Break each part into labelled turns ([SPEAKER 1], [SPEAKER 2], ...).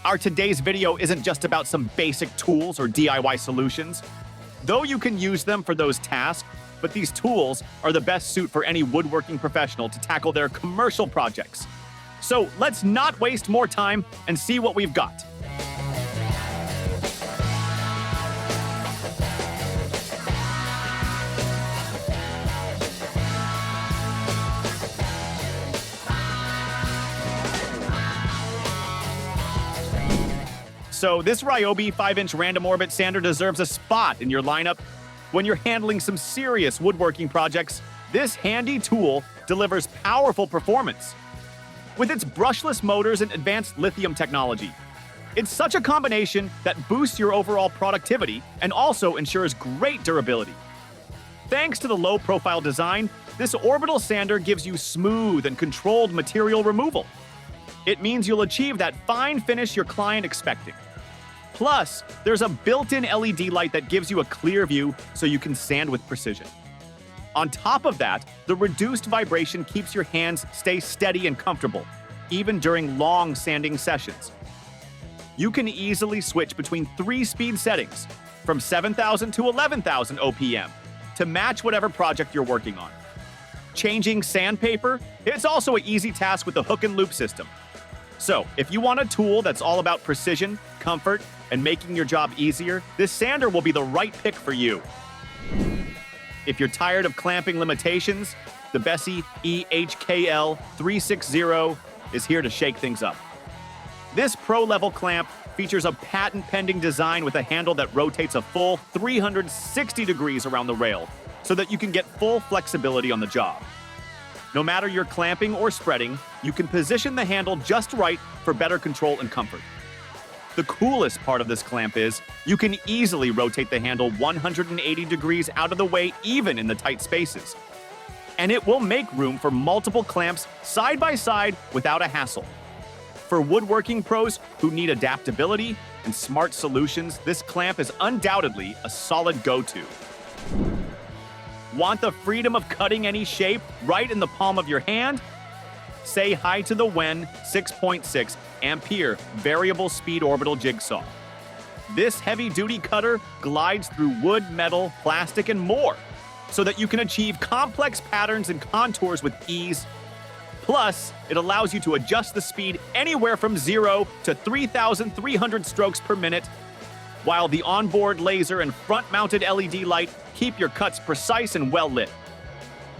[SPEAKER 1] Our today's video isn't just about some basic tools or DIY solutions. Though you can use them for those tasks, but these tools are the best suit for any woodworking professional to tackle their commercial projects. So let's not waste more time and see what we've got. So this RYOBI 5-inch random orbit sander deserves a spot in your lineup. When you're handling some serious woodworking projects, this handy tool delivers powerful performance. With its brushless motors and advanced lithium technology, it's such a combination that boosts your overall productivity and also ensures great durability. Thanks to the low-profile design, this orbital sander gives you smooth and controlled material removal. It means you'll achieve that fine finish your client expecting. Plus, there's a built-in LED light that gives you a clear view so you can sand with precision. On top of that, the reduced vibration keeps your hands stay steady and comfortable, even during long sanding sessions. You can easily switch between 3 speed settings, from 7,000 to 11,000 OPM, to match whatever project you're working on. Changing sandpaper? It's also an easy task with the hook and loop system. So, if you want a tool that's all about precision, comfort, and making your job easier, this sander will be the right pick for you. If you're tired of clamping limitations, the Bessey EHKL360 is here to shake things up. This pro-level clamp features a patent-pending design with a handle that rotates a full 360 degrees around the rail, so that you can get full flexibility on the job. No matter you're clamping or spreading, you can position the handle just right for better control and comfort. The coolest part of this clamp is you can easily rotate the handle 180 degrees out of the way even in the tight spaces. And it will make room for multiple clamps side by side without a hassle. For woodworking pros who need adaptability and smart solutions, this clamp is undoubtedly a solid go-to. Want the freedom of cutting any shape right in the palm of your hand? Say hi to the Wen 6.6 ampere variable speed orbital jig saw. This heavy-duty cutter glides through wood, metal, plastic, and more, so that you can achieve complex patterns and contours with ease. Plus, it allows you to adjust the speed anywhere from 0 to 3,300 strokes per minute, while the onboard laser and front-mounted LED light keep your cuts precise and well-lit.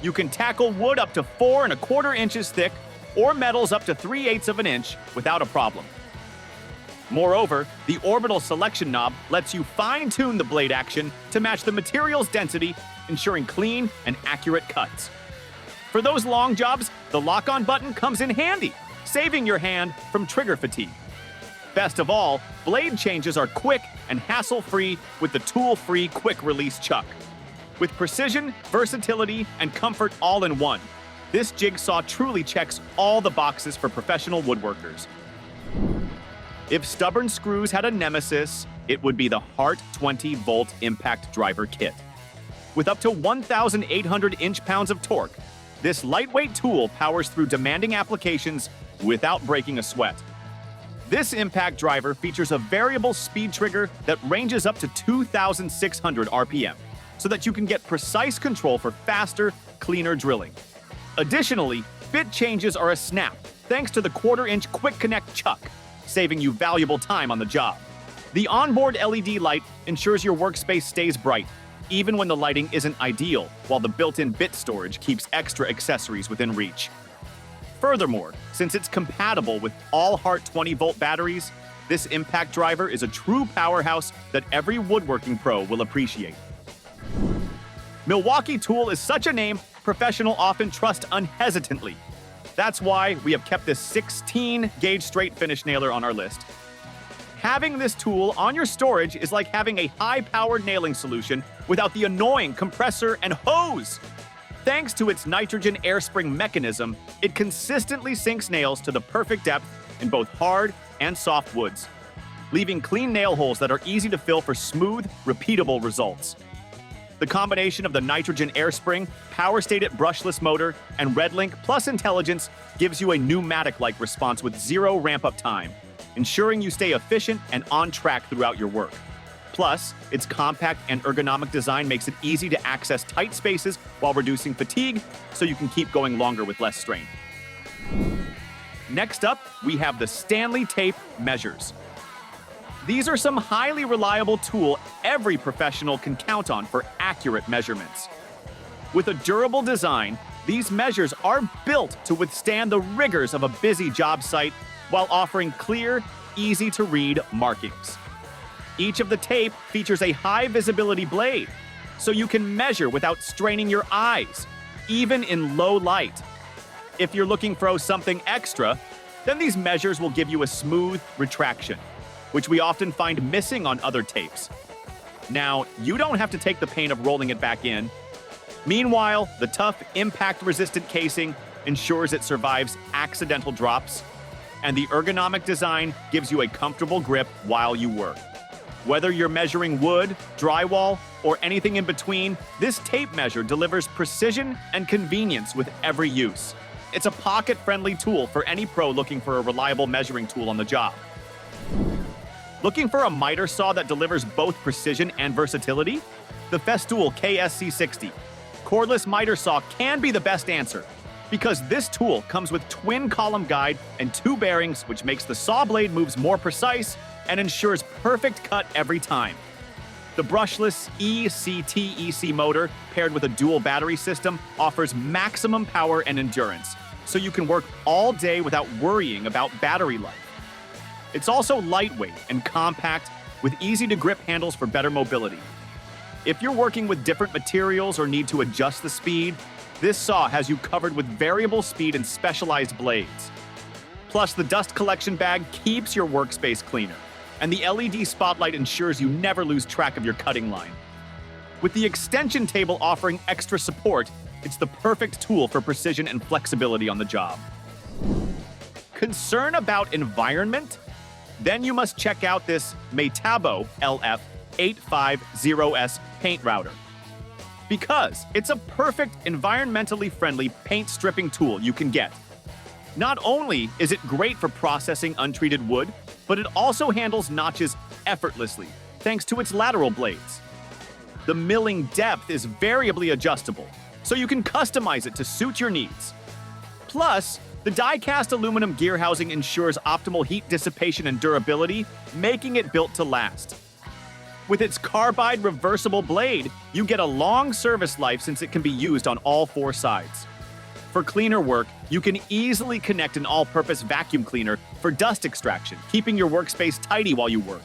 [SPEAKER 1] You can tackle wood up to 4¼ inches thick or metals up to 3/8 of an inch without a problem. Moreover, the orbital selection knob lets you fine-tune the blade action to match the material's density, ensuring clean and accurate cuts. For those long jobs, the lock-on button comes in handy, saving your hand from trigger fatigue. Best of all, blade changes are quick and hassle-free with the tool-free quick-release chuck. With precision, versatility, and comfort all in one, this jigsaw truly checks all the boxes for professional woodworkers. If stubborn screws had a nemesis, it would be the Hart 20-volt impact driver kit. With up to 1,800 inch-pounds of torque, this lightweight tool powers through demanding applications without breaking a sweat. This impact driver features a variable speed trigger that ranges up to 2,600 RPM, so that you can get precise control for faster, cleaner drilling. Additionally, bit changes are a snap, thanks to the 1/4-inch Quick Connect chuck, saving you valuable time on the job. The onboard LED light ensures your workspace stays bright, even when the lighting isn't ideal, while the built-in bit storage keeps extra accessories within reach. Furthermore, since it's compatible with all Hart 20-volt batteries, this impact driver is a true powerhouse that every woodworking pro will appreciate. Milwaukee tool is such a name professionals often trust unhesitantly. That's why we have kept this 16-gauge straight finish nailer on our list. Having this tool on your storage is like having a high-powered nailing solution without the annoying compressor and hose. Thanks to its nitrogen air spring mechanism, it consistently sinks nails to the perfect depth in both hard and soft woods, leaving clean nail holes that are easy to fill for smooth, repeatable results. The combination of the nitrogen air spring, power-stated brushless motor, and RedLink plus intelligence gives you a pneumatic-like response with 0 ramp-up time. ensuring you stay efficient and on track throughout your work. Plus, its compact and ergonomic design makes it easy to access tight spaces while reducing fatigue, so you can keep going longer with less strain. Next up, we have the Stanley Tape Measures. These are some highly reliable tool every professional can count on for accurate measurements. With a durable design, these measures are built to withstand the rigors of a busy job site while offering clear, easy-to-read markings. Each of the tape features a high-visibility blade, so you can measure without straining your eyes, even in low light. If you're looking for something extra, then these measures will give you a smooth retraction, which we often find missing on other tapes. Now, you don't have to take the pain of rolling it back in. Meanwhile, the tough, impact-resistant casing ensures it survives accidental drops, and the ergonomic design gives you a comfortable grip while you work. Whether you're measuring wood, drywall, or anything in between, this tape measure delivers precision and convenience with every use. It's a pocket-friendly tool for any pro looking for a reliable measuring tool on the job. Looking for a miter saw that delivers both precision and versatility? The Festool KSC60 cordless miter saw can be the best answer, because this tool comes with twin column guide and 2 bearings, which makes the saw blade moves more precise and ensures perfect cut every time. The brushless ECTEC motor, paired with a dual battery system, offers maximum power and endurance, so you can work all day without worrying about battery life. It's also lightweight and compact, with easy-to-grip handles for better mobility. If you're working with different materials or need to adjust the speed, this saw has you covered with variable speed and specialized blades. Plus, the dust collection bag keeps your workspace cleaner, and the LED spotlight ensures you never lose track of your cutting line. With the extension table offering extra support, it's the perfect tool for precision and flexibility on the job. Concern about environment? Then you must check out this Metabo LF850S paint router, because it's a perfect environmentally friendly paint stripping tool you can get. Not only is it great for processing untreated wood, but it also handles notches effortlessly thanks to its lateral blades. The milling depth is variably adjustable, so you can customize it to suit your needs. Plus, the die-cast aluminum gear housing ensures optimal heat dissipation and durability, making it built to last. With its carbide reversible blade, you get a long service life since it can be used on all 4 sides. For cleaner work, you can easily connect an all-purpose vacuum cleaner for dust extraction, keeping your workspace tidy while you work.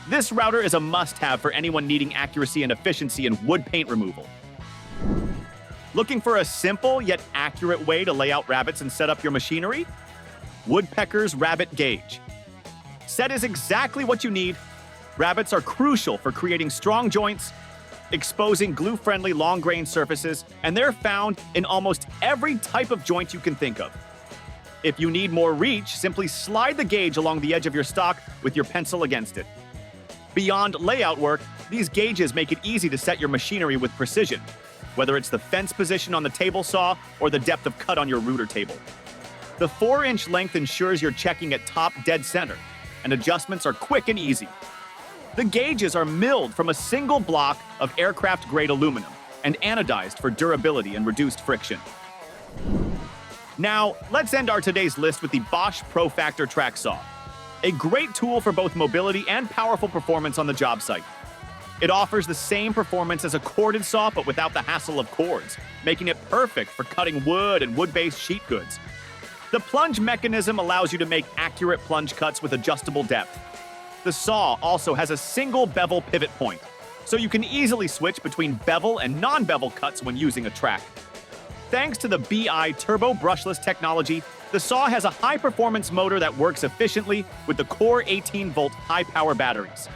[SPEAKER 1] This router is a must-have for anyone needing accuracy and efficiency in wood paint removal. Looking for a simple yet accurate way to lay out rabbets and set up your machinery? Woodpeckers Rabbet Gauge. Set is exactly what you need. Rabbets are crucial for creating strong joints, exposing glue-friendly long-grain surfaces, and they're found in almost every type of joint you can think of. If you need more reach, simply slide the gauge along the edge of your stock with your pencil against it. Beyond layout work, these gauges make it easy to set your machinery with precision, whether it's the fence position on the table saw or the depth of cut on your router table. The 4-inch length ensures you're checking at top dead center, and adjustments are quick and easy. The gauges are milled from a single block of aircraft-grade aluminum and anodized for durability and reduced friction. Now, let's end our today's list with the Bosch PROFACTOR track saw, a great tool for both mobility and powerful performance on the job site. It offers the same performance as a corded saw, but without the hassle of cords, making it perfect for cutting wood and wood-based sheet goods. The plunge mechanism allows you to make accurate plunge cuts with adjustable depth. The saw also has a single bevel pivot point, so you can easily switch between bevel and non-bevel cuts when using a track. Thanks to the BI turbo brushless technology, the saw has a high-performance motor that works efficiently with the Core 18-volt high-power batteries.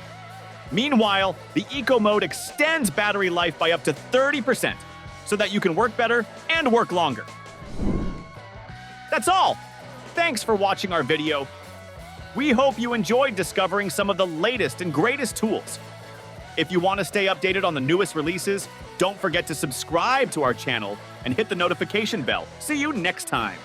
[SPEAKER 1] Meanwhile, the Eco Mode extends battery life by up to 30%, so that you can work better and work longer. That's all! Thanks for watching our video. We hope you enjoyed discovering some of the latest and greatest tools. If you want to stay updated on the newest releases, don't forget to subscribe to our channel and hit the notification bell. See you next time.